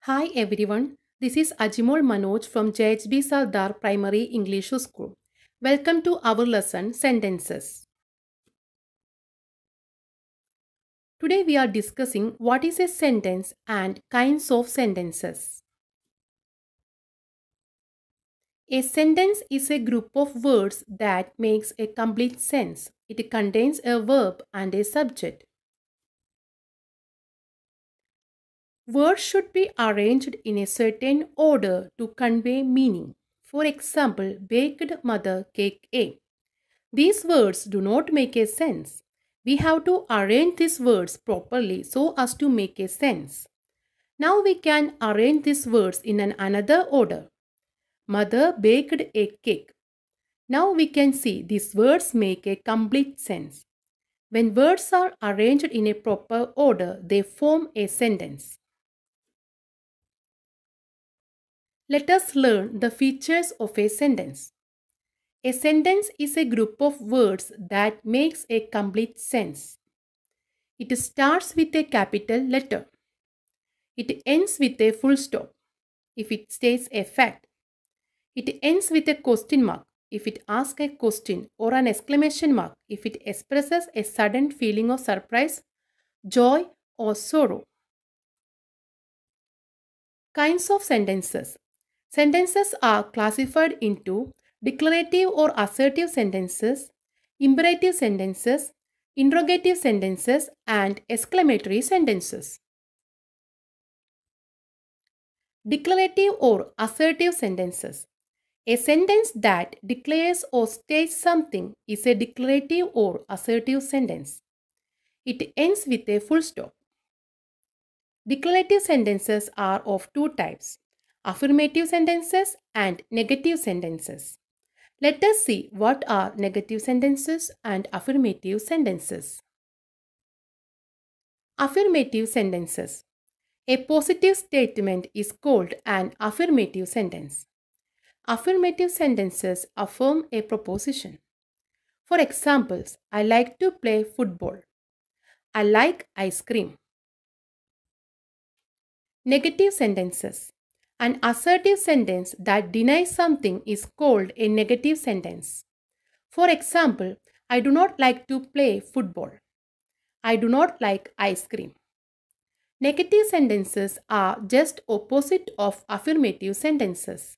Hi everyone, this is Ajimol Manoj from JHB Sardar Primary English School. Welcome to our lesson Sentences. Today we are discussing what is a sentence and kinds of sentences. A sentence is a group of words that makes a complete sense. It contains a verb and a subject. Words should be arranged in a certain order to convey meaning. For example, baked mother cake A. These words do not make a sense. We have to arrange these words properly so as to make a sense. Now we can arrange these words in another order. Mother baked a cake. Now we can see these words make a complete sense. When words are arranged in a proper order, they form a sentence. Let us learn the features of a sentence. A sentence is a group of words that makes a complete sense. It starts with a capital letter. It ends with a full stop if it states a fact. It ends with a question mark if it asks a question, or an exclamation mark if it expresses a sudden feeling of surprise, joy, or sorrow. Kinds of sentences. Sentences are classified into declarative or assertive sentences, imperative sentences, interrogative sentences, and exclamatory sentences. Declarative or assertive sentences. A sentence that declares or states something is a declarative or assertive sentence. It ends with a full stop. Declarative sentences are of two types: affirmative sentences and negative sentences. Let us see what are negative sentences and affirmative sentences. Affirmative sentences. A positive statement is called an affirmative sentence. Affirmative sentences affirm a proposition. For examples, I like to play football. I like ice cream. Negative sentences. An assertive sentence that denies something is called a negative sentence. For example, I do not like to play football. I do not like ice cream. Negative sentences are just opposite of affirmative sentences.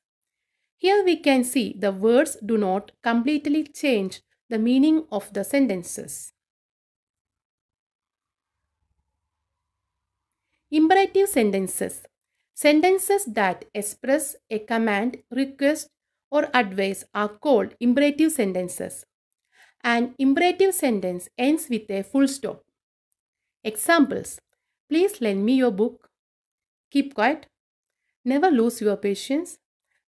Here we can see the words do not completely change the meaning of the sentences. Imperative sentences. Sentences that express a command, request, or advice are called imperative sentences. An imperative sentence ends with a full stop. Examples: please lend me your book. Keep quiet. Never lose your patience.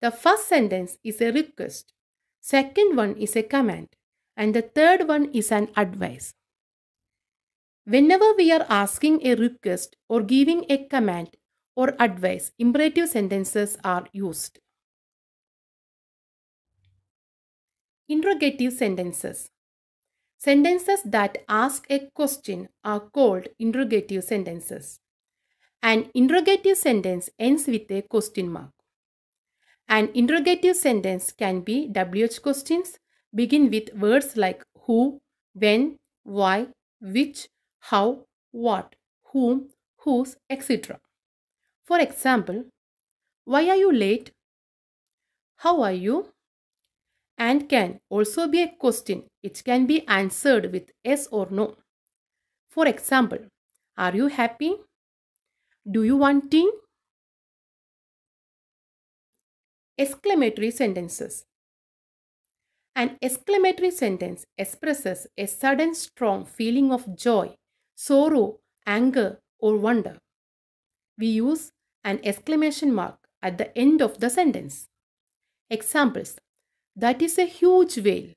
The first sentence is a request. Second one is a command. And the third one is an advice. Whenever we are asking a request or giving a command or advice, imperative sentences are used. Interrogative sentences. Sentences that ask a question are called interrogative sentences. An interrogative sentence ends with a question mark. An interrogative sentence can be WH questions, begin with words like who, when, why, which, how, what, whom, whose, etc. For example, why are you late? How are you? And can also be a question. It can be answered with yes or no. For example, are you happy? Do you want tea? Exclamatory sentences. An exclamatory sentence expresses a sudden strong feeling of joy, sorrow, anger, or wonder. We use an exclamation mark at the end of the sentence. Examples: that is a huge whale.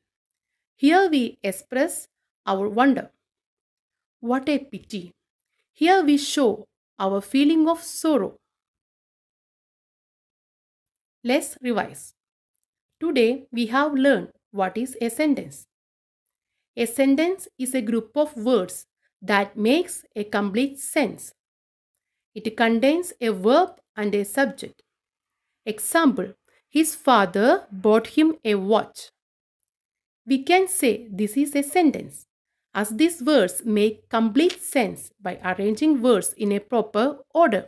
Here we express our wonder. What a pity. Here we show our feeling of sorrow. Let's revise. Today we have learned what is a sentence. A sentence is a group of words that makes a complete sense. It contains a verb and a subject. Example, his father bought him a watch. We can say this is a sentence, as these words make complete sense by arranging words in a proper order.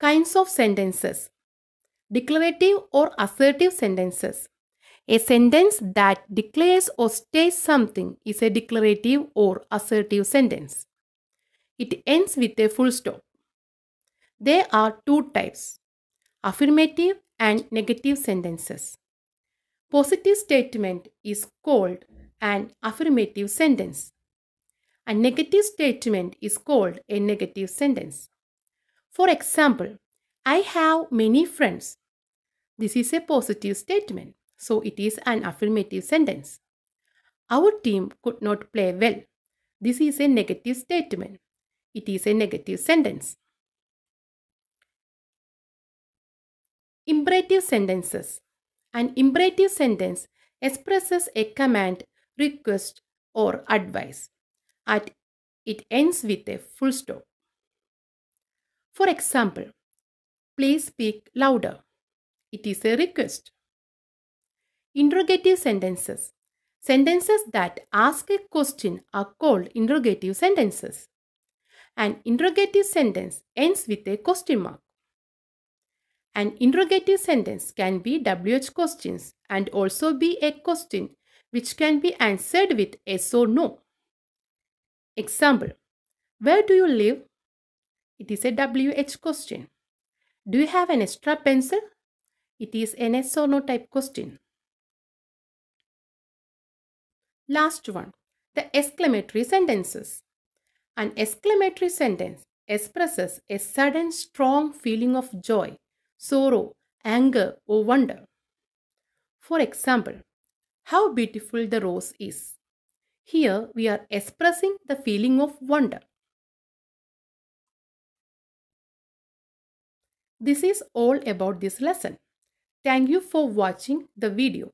Kinds of sentences. Declarative or assertive sentences. A sentence that declares or states something is a declarative or assertive sentence. It ends with a full stop. There are two types, affirmative and negative sentences. Positive statement is called an affirmative sentence. A negative statement is called a negative sentence. For example, I have many friends. This is a positive statement, so it is an affirmative sentence. Our team could not play well. This is a negative statement. It is a negative sentence. Imperative sentences. An imperative sentence expresses a command, request, or advice. It ends with a full stop. For example, please speak louder. It is a request. Interrogative sentences. Sentences that ask a question are called interrogative sentences. An interrogative sentence ends with a question mark. An interrogative sentence can be WH questions and also be a question which can be answered with yes or no. Example, where do you live? It is a WH question. Do you have an extra pencil? It is an yes or no type question. Last one, the exclamatory sentences. An exclamatory sentence expresses a sudden strong feeling of joy, sorrow, anger, or wonder. For example, how beautiful the rose is. Here we are expressing the feeling of wonder. This is all about this lesson. Thank you for watching the video.